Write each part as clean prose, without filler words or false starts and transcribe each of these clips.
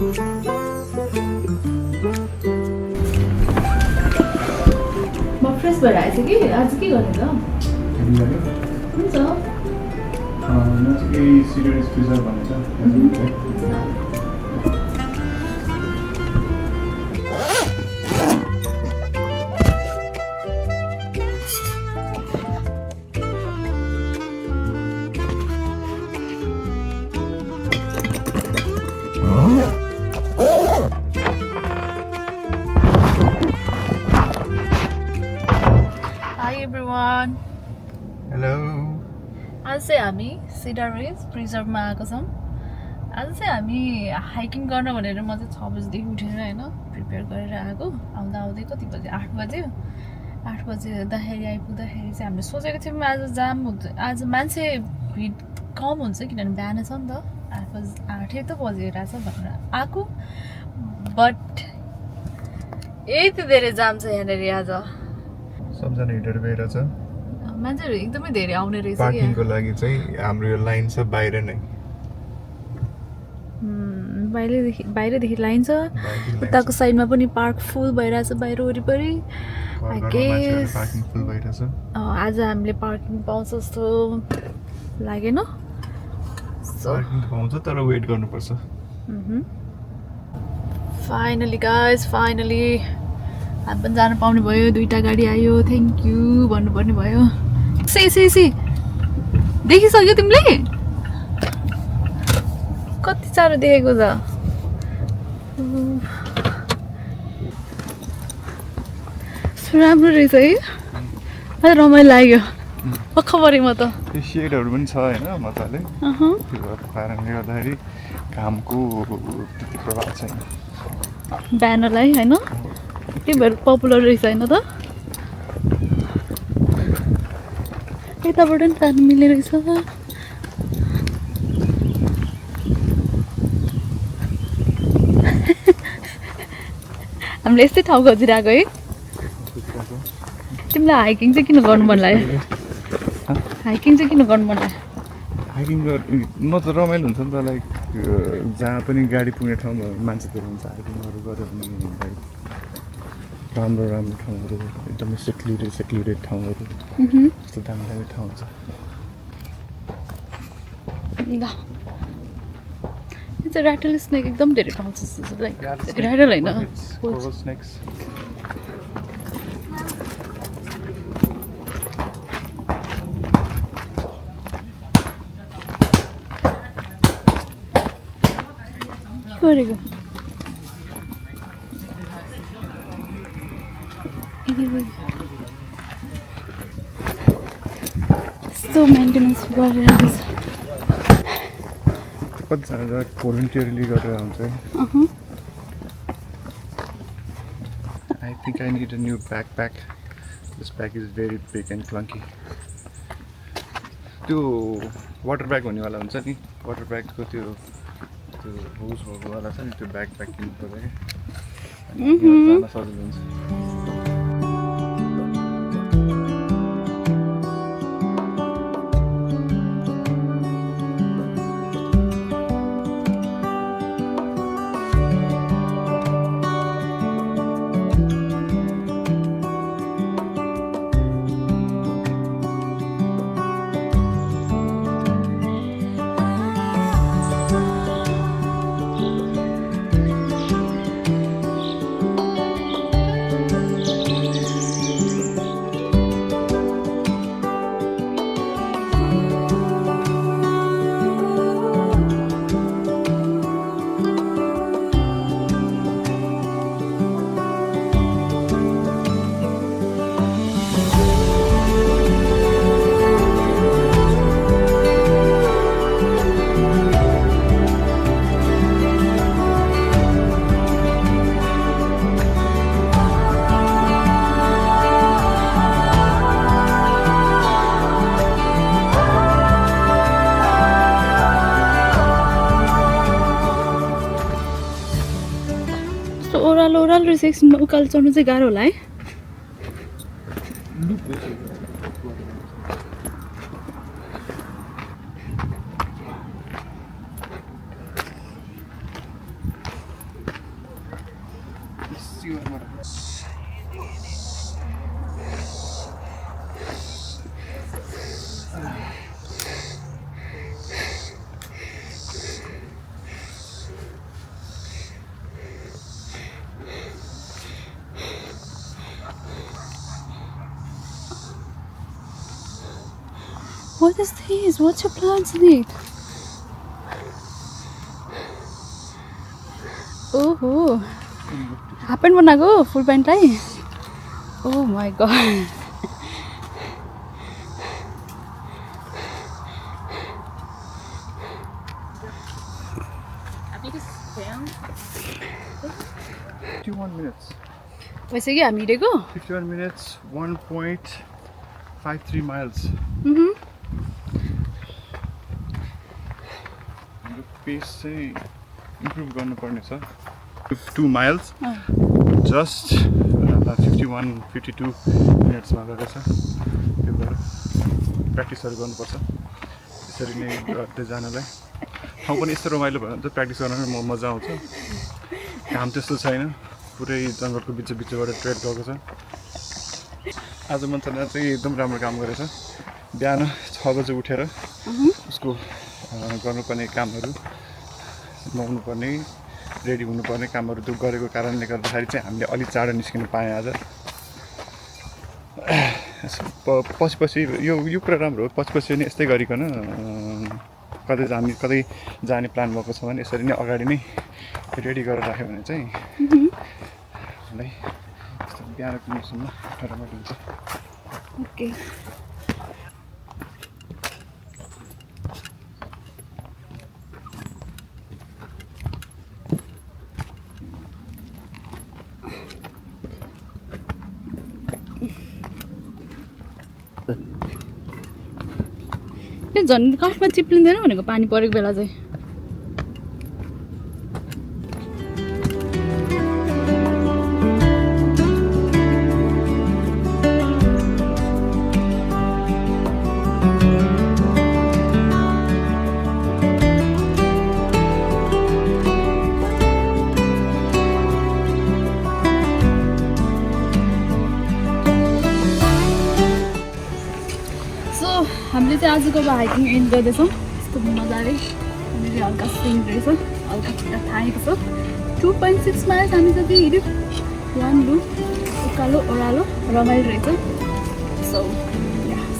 म फ्रेस भएर आएछ कि आज के गर्ने त हुन्छ म चाहिँ Cedar Ridge Preserve भनेछ everyone. Hello. आज चाहिँ हामी Cedar Ridge Preserve मा आएको छौँ। आज चाहिँ हामी हाइकिङ गर्न भनेर म चाहिँ 6 बजेदेखि उठेर हैन प्रिपेयर गरेर आएको। आउँदा आउँदै कति बजे 8 बजे 8 बजे दाखेरी आइपुग्दाखेरि चाहिँ हामीले सोचेको थियौँ आज जाम हुन्छ, आज मान्छे भिड कम हुन्छ किनभने बिहान छ नि त 8 त बजिरहेछ भनेर आएको। बट यति धेरै जाम छ यहाँनेरि आज। सबजना हिँडेर गइरहेछ। मान्छेहरू एकदमै धेरै आउने रहेछ। पार्किङको लागि चाहिँ हाम्रो यो लाइन छ बाहिर नै। बाहिरदेखि लाइन छ। उताको साइडमा पनि पार्क फुल भइरहेछ बाहिर वरिपरि। पार्किङ फुल भइरहेछ। आज हामीले पार्किङ पाउँछ जस्तो लागेन। पार्किङ पाउँछ तर वेट गर्नुपर्छ। फाइनली गाइस, फाइनली हामी पनि जान पाउने भयो। 2टा गाडी आयो, थ्याङ्क यू भन्नुपर्ने भयो। सी देखिसक्यो तिमीले? कति साह्रो देखेको छ। राम्रो रहेछ है, अझ रमाइलो लाग्यो। पक्का परेँ म त। त्यो सेडहरू पनि छ होइन मजाले। त्यो कारणले गर्दाखेरि घामको त्यति प्रभाव छैन ब्यानरलाई होइन। त्यही भएर पपुलर रहेछ होइन त। यताबाट पनि तान्नु मिल्ने रहेछ। हामीले यस्तै ठाउँ खोजिरहेको है। तिमीलाई हाइकिङ चाहिँ किन गर्नु मन लाग्यो? हाइकिङ चाहिँ किन गर्नु मन लाग्यो? हाइकिङ न त रमाइलो हुन्छ नि त। लाइक जहाँ पनि गाडी पुग्ने ठाउँमा मान्छे धेरै हुन्छ। हाइकिङहरू गऱ्यो भने राम्रो राम्रो ठाउँहरू एकदमै सेक्लुडेड ठाउँहरू यस्तो दामी दामी ठाउँ हुन्छ। ल यो चाहिँ ऱ्याटल स्नेक एकदम धेरै ठाउँ छ। लाइक ऱ्याटल होइन, स्नेक्स। गरेको यस्तो मेन्टेनेन्स गरेर कतिजना भोलिन्टियरली गरेर हुन्छ। I think I need a new backpack. This bag is very big and clunky. त्यो वाटर ब्याग हुनेवाला हुन्छ नि, वाटर ब्यागको त्यो होसवाला छ नि, त्यो ब्याकप्याक किन्नु पर्यो कि जान सजिलो हुन्छ। ओह्रालो रहेछ। एकछिनमा उकालो चढ्नु चाहिँ गाह्रो होला है। What is this? What's your plants in it? Oh, half pant बनाएको full pant लाई. Oh my god. I think it's 51 minutes. वैसे कि हामी हिँडेको 51 minutes, 1.53 miles. हाम्रो पेस चाहिँ इम्प्रुभ गर्नुपर्ने छ. 2 miles just 51-52 मिनट्समा गएको छ. त्यो भएर प्र्याक्टिसहरू गर्नुपर्छ. यसरी नै गर्दै जानलाई ठाउँ पनि यस्तो रमाइलो भयो भने चाहिँ प्र्याक्टिस गर्न मजा आउँछ. घाम त्यस्तो छैन, पुरै जङ्गलको बिचबाट ट्रेड गएको छ. आज मन्थना चाहिँ एकदम राम्रो काम गरेछ. बिहान 6 बजे उठेर उसको गर्नुपर्ने कामहरू, नुहाउनुपर्ने, रेडी हुनुपर्ने कामहरू त्यो गरेको कारणले गर्दाखेरि चाहिँ हामीले अलिक चाँडो निस्किनु पाएँ आज. पछि यो कुरा राम्रो हो. पछि नै यस्तै गरिकन कतै जाने प्लान भएको छ भने यसरी नै अगाडि नै रेडी गरेर राख्यो भने चाहिँ हामीलाई यस्तो बिहानको मौसममा रमाइलो हुन्छ. ओके. झन् काठमा चिप्लिँदैन भनेको पानी परेको बेला चाहिँ. हामीले चाहिँ आजको हाइकिङ एन्ड गर्दैछौँ. यस्तो मजाले हामीले हल्का स्विङ रहेछ, हल्का खुट्टा थाकेको छ. 2.6 miles हामी जति हिँड्यौँ. 1 लु उकालो ओह्रालो रमाइलो रहेछ. So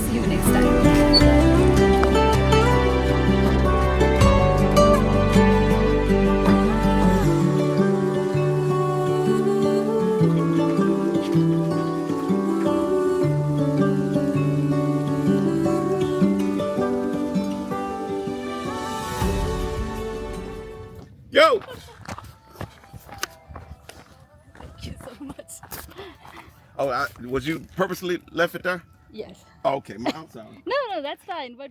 see you next time. Yo! Thank you so much. Oh, was you purposely left it there? Yes. Okay, I'm sorry. No, that's fine. But